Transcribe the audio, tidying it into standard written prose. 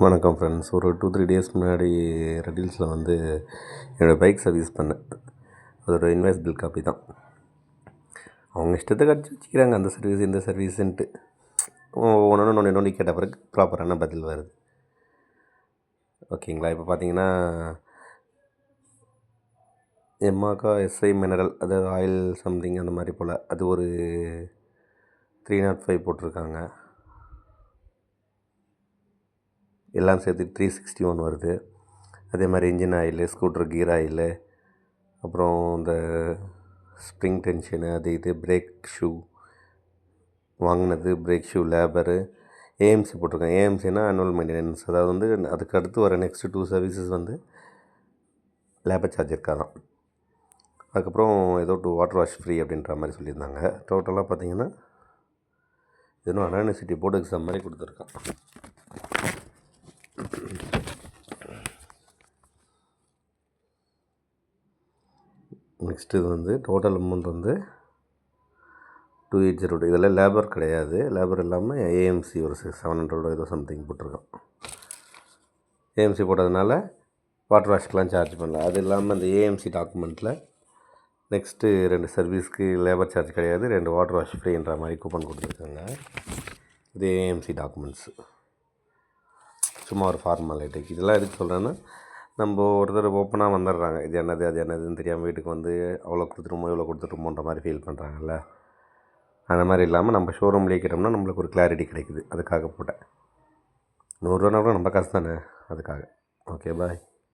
வணக்கம் ஃப்ரெண்ட்ஸ். ஒரு 2-3 டேஸ் முன்னாடி ரெடில்ஸில் வந்து என்னோடய பைக் சர்வீஸ் பண்ணேன். அது ஒரு இன்வாய்ஸ் பில் காப்பி தான். அவங்க இஷ்டத்துக்கு அடிச்சு வச்சுக்கிறாங்க, அந்த சர்வீஸ் இந்த சர்வீஸுன்ட்டு. ஒன்று நோண்டி கேட்ட பிறகு ப்ராப்பரான பதில் வருது. ஓகேங்களா. இப்போ பார்த்தீங்கன்னா எம்மாக்கா எஸ்ஐ மினரல், அதாவது ஆயில் சம்திங் அந்த மாதிரி போல், அது ஒரு 305 போட்டிருக்காங்க. எல்லாம் சேர்த்து 361 வருது. அதே மாதிரி இன்ஜின் ஆயிலு, ஸ்கூட்டர் கீர் ஆயிலு, அப்புறம் இந்த ஸ்ப்ரிங் டென்ஷனு, அது இது, பிரேக் ஷூ வாங்கினது, பிரேக் ஷூ லேபரு, ஏஎம்சி போட்டிருக்கேன். ஏஎம்சினா ஆனுவல் மெயின்டெனன்ஸ். அதாவது வந்து அதுக்கு அடுத்து வர நெக்ஸ்ட்டு 2 சர்வீசஸ் வந்து லேபர் சார்ஜ் இருக்காதான். அதுக்கப்புறம் ஏதோ 2 வாட்டர் வாஷ் ஃப்ரீ அப்படின்ற மாதிரி சொல்லியிருந்தாங்க. டோட்டலாக பார்த்தீங்கன்னா இன்னும் அண்ணா யூனிவர்சிட்டி போர்டு எக்ஸாம் மாதிரி கொடுத்துருக்கான். நெக்ஸ்ட்டு இது வந்து டோட்டல் அமௌண்ட் வந்து 2802. இதெல்லாம் லேபர் கிடையாது. லேபர் இல்லாமல் ஏஎம்சி ஒரு 700 ஏதோ சம்திங் போட்டிருக்கான். ஏஎம்சி போட்டதுனால வாட்டர் வாஷ்க்கெலாம் சார்ஜ் பண்ணல. அது இல்லாமல் அந்த ஏஎம்சி டாக்குமெண்ட்டில் நெக்ஸ்ட்டு 2 சர்வீஸ்க்கு லேபர் சார்ஜ் கிடையாது, 2 வாட்டர் வாஷ் ஃப்ரீன்ற மாதிரி கூப்பன் கொடுத்துருக்காங்க. இது ஏஎம்சி டாக்குமெண்ட்ஸு. சும்மா ஒரு ஃபார்மாலிட்டிக்கு. இதெல்லாம் எதுக்கு சொல்கிறேன்னா, நம்ம ஒருத்தர் ஓப்பனாக வந்துடுறாங்க, இது என்னது அது என்னதுன்னு தெரியாமல் வீட்டுக்கு வந்து அவ்வளோ கொடுத்துருமோ இவ்வளோ கொடுத்துருமோன்ற மாதிரி ஃபீல் பண்ணுறாங்கல்ல. அந்த மாதிரி இல்லாமல் நம்ம ஷோரூம்லேயே கேட்டோம்னா நம்மளுக்கு ஒரு கிளாரிட்டி கிடைக்குது. அதுக்காக போட்டேன். 100 ரூபானா கூட நம்ம காசு தானே, அதுக்காக. ஓகே, பாய்.